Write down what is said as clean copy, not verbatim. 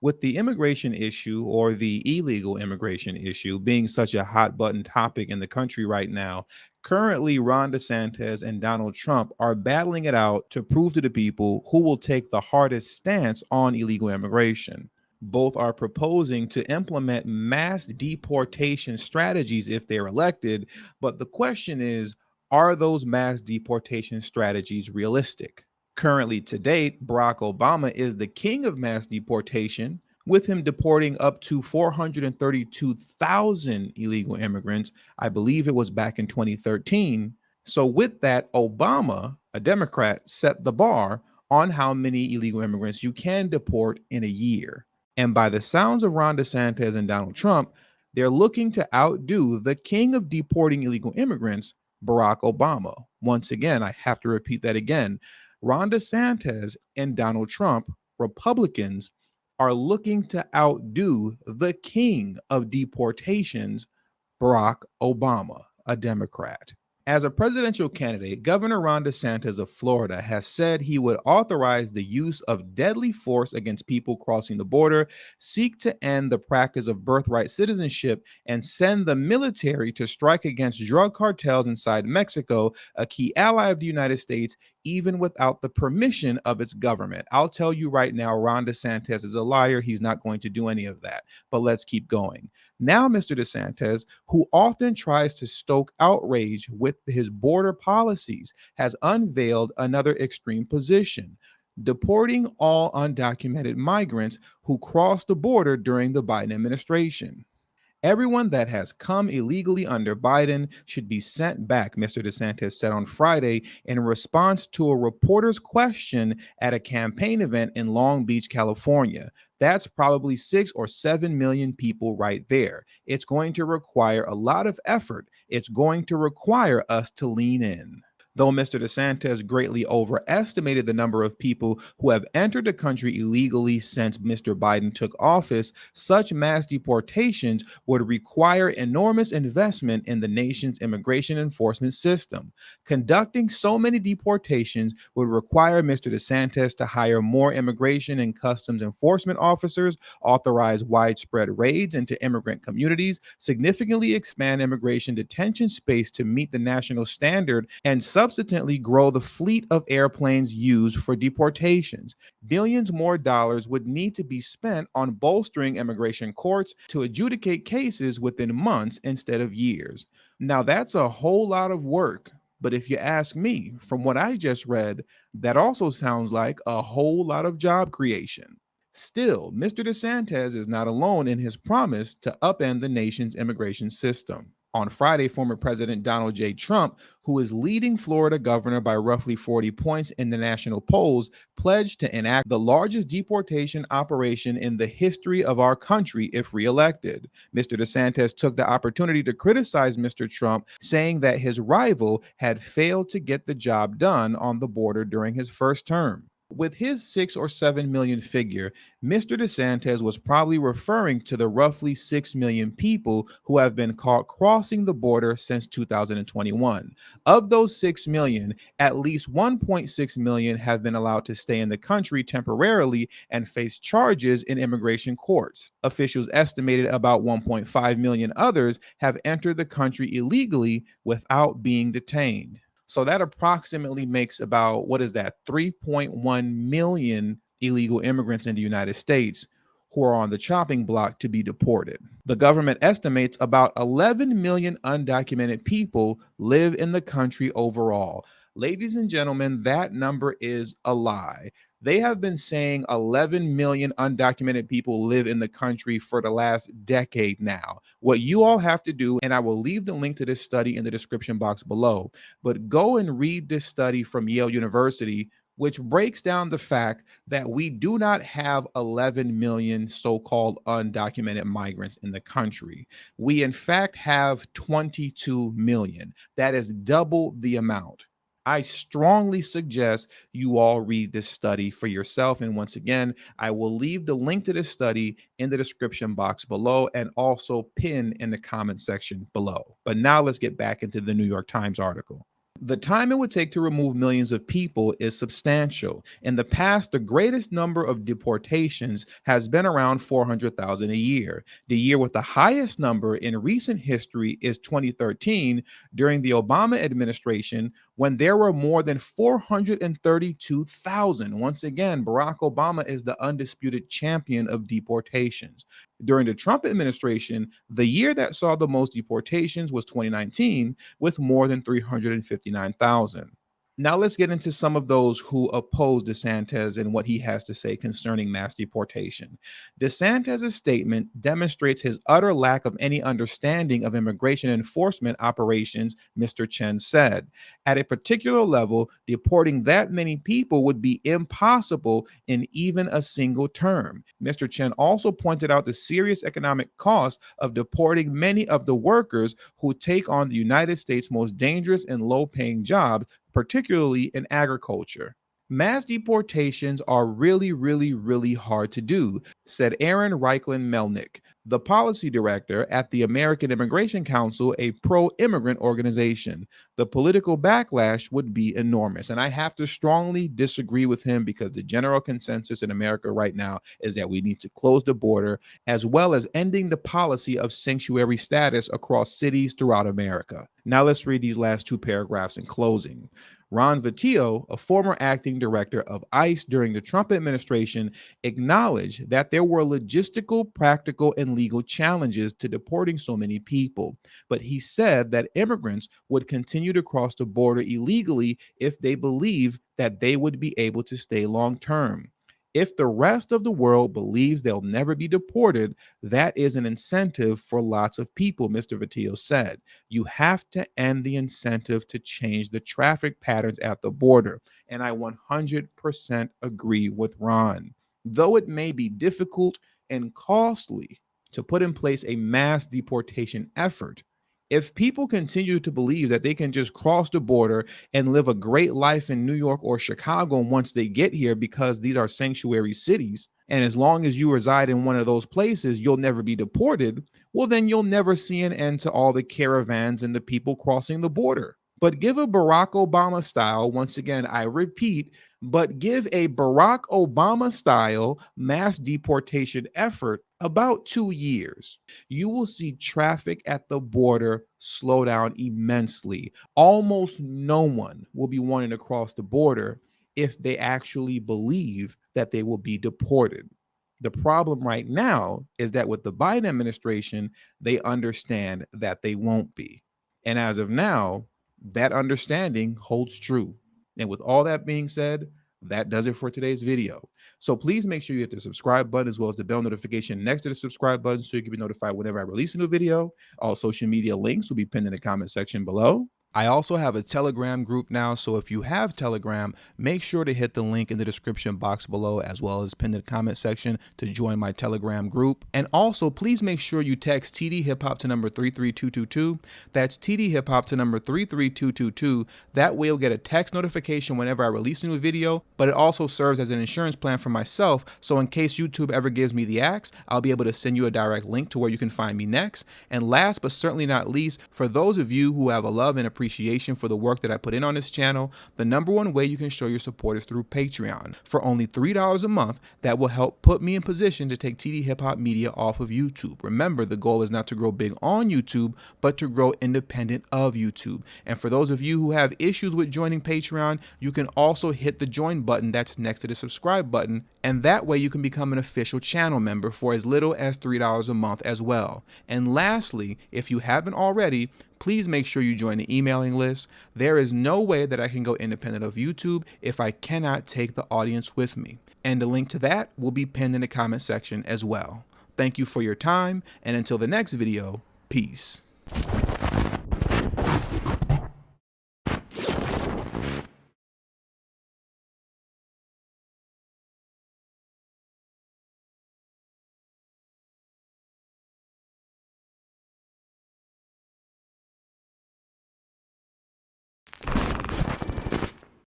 With the immigration issue or the illegal immigration issue being such a hot button topic in the country right now, currently Ron DeSantis and Donald Trump are battling it out to prove to the people who will take the hardest stance on illegal immigration. Both are proposing to implement mass deportation strategies if they're elected, but the question is, are those mass deportation strategies realistic? Currently, to date, Barack Obama is the king of mass deportation, with him deporting up to 432,000 illegal immigrants. I believe it was back in 2013. So, with that, Obama, a Democrat, set the bar on how many illegal immigrants you can deport in a year. And by the sounds of Ron DeSantis and Donald Trump, they're looking to outdo the king of deporting illegal immigrants, Barack Obama. Once again, I have to repeat that again. Ron DeSantis and Donald Trump, Republicans, are looking to outdo the king of deportations, Barack Obama, a Democrat. As a presidential candidate, Governor Ron DeSantis of Florida has said he would authorize the use of deadly force against people crossing the border, seek to end the practice of birthright citizenship, and send the military to strike against drug cartels inside Mexico, a key ally of the United States, even without the permission of its government. I'll tell you right now, Ron DeSantis is a liar. He's not going to do any of that. But let's keep going. Now, Mr. DeSantis, who often tries to stoke outrage with his border policies, has unveiled another extreme position: deporting all undocumented migrants who crossed the border during the Biden administration. Everyone that has come illegally under Biden should be sent back, Mr. DeSantis said on Friday in response to a reporter's question at a campaign event in Long Beach, California. That's probably 6 or 7 million people right there. It's going to require a lot of effort. It's going to require us to lean in. Though Mr. DeSantis greatly overestimated the number of people who have entered the country illegally since Mr. Biden took office, such mass deportations would require enormous investment in the nation's immigration enforcement system. Conducting so many deportations would require Mr. DeSantis to hire more immigration and customs enforcement officers, authorize widespread raids into immigrant communities, significantly expand immigration detention space to meet the national standard, and subsequently grow the fleet of airplanes used for deportations. Billions more dollars would need to be spent on bolstering immigration courts to adjudicate cases within months instead of years. Now, that's a whole lot of work. But if you ask me, from what I just read, that also sounds like a whole lot of job creation. Still, Mr. DeSantis is not alone in his promise to upend the nation's immigration system. On Friday, former President Donald J. Trump, who is leading Florida governor by roughly 40 points in the national polls, pledged to enact the largest deportation operation in the history of our country if reelected. Mr. DeSantis took the opportunity to criticize Mr. Trump, saying that his rival had failed to get the job done on the border during his first term. With his 6 or 7 million figure, Mr. DeSantis was probably referring to the roughly 6 million people who have been caught crossing the border since 2021. Of those 6 million, at least 1.6 million have been allowed to stay in the country temporarily and face charges in immigration courts. Officials estimated about 1.5 million others have entered the country illegally without being detained. So that approximately makes about, 3.1 million illegal immigrants in the United States who are on the chopping block to be deported. The government estimates about 11 million undocumented people live in the country overall. Ladies and gentlemen, that number is a lie. They have been saying 11 million undocumented people live in the country for the last decade now. What you all have to do, and I will leave the link to this study in the description box below, but go and read this study from Yale University, which breaks down the fact that we do not have 11 million so-called undocumented migrants in the country. We, in fact, have 22 million. That is double the amount. I strongly suggest you all read this study for yourself. And once again, I will leave the link to this study in the description box below and also pin in the comment section below. But now let's get back into the New York Times article. The time it would take to remove millions of people is substantial. In the past, the greatest number of deportations has been around 400,000 a year. The year with the highest number in recent history is 2013, during the Obama administration, when there were more than 432,000. Once again, Barack Obama is the undisputed champion of deportations. During the Trump administration, the year that saw the most deportations was 2019, with more than 359,000. Now let's get into some of those who oppose DeSantis and what he has to say concerning mass deportation. DeSantis' statement demonstrates his utter lack of any understanding of immigration enforcement operations, Mr. Chen said. At a particular level, deporting that many people would be impossible in even a single term. Mr. Chen also pointed out the serious economic cost of deporting many of the workers who take on the United States' most dangerous and low-paying jobs, particularly in agriculture. Mass deportations are really hard to do, said Aaron Reichlin Melnick, the policy director at the American Immigration Council, a pro-immigrant organization. The political backlash would be enormous. And I have to strongly disagree with him, because the general consensus in America right now is that we need to close the border, as well as ending the policy of sanctuary status across cities throughout America. Now let's read these last two paragraphs in closing. Ron DeSantis, a former acting director of ICE during the Trump administration, acknowledged that there were logistical, practical, and legal challenges to deporting so many people. But he said that immigrants would continue to cross the border illegally if they believe that they would be able to stay long term. If the rest of the world believes they'll never be deported, that is an incentive for lots of people, Mr. DeSantis said. You have to end the incentive to change the traffic patterns at the border. And I 100% agree with Ron. Though it may be difficult and costly to put in place a mass deportation effort, if people continue to believe that they can just cross the border and live a great life in New York or Chicago once they get here, because these are sanctuary cities, and as long as you reside in one of those places, you'll never be deported, well, then you'll never see an end to all the caravans and the people crossing the border. But give a Barack Obama style, once again, I repeat, but give a Barack Obama style mass deportation effort about 2 years. You will see traffic at the border slow down immensely. Almost no one will be wanting to cross the border if they actually believe that they will be deported. The problem right now is that with the Biden administration, they understand that they won't be. And as of now, that understanding holds true. And with all that being said, that does it for today's video. So please make sure you hit the subscribe button, as well as the bell notification next to the subscribe button, so you can be notified whenever I release a new video. All social media links will be pinned in the comment section below. I also have a Telegram group now, so if you have Telegram, make sure to hit the link in the description box below, as well as pinned in the comment section, to join my Telegram group. And also, please make sure you text tdhiphop to number 33222. That's tdhiphop to number 33222. That way you'll get a text notification whenever I release a new video, but it also serves as an insurance plan for myself, so in case YouTube ever gives me the axe, I'll be able to send you a direct link to where you can find me next. And last but certainly not least, for those of you who have a love and appreciation for the work that I put in on this channel, the number one way you can show your support is through Patreon. For only $3 a month, that will help put me in position to take TD Hip Hop Media off of YouTube. Remember, the goal is not to grow big on YouTube, but to grow independent of YouTube. And for those of you who have issues with joining Patreon, you can also hit the join button that's next to the subscribe button, and that way you can become an official channel member for as little as $3 a month as well. And lastly, if you haven't already, please make sure you join the emailing list. There is no way that I can go independent of YouTube if I cannot take the audience with me. And a link to that will be pinned in the comment section as well. Thank you for your time, and until the next video, peace.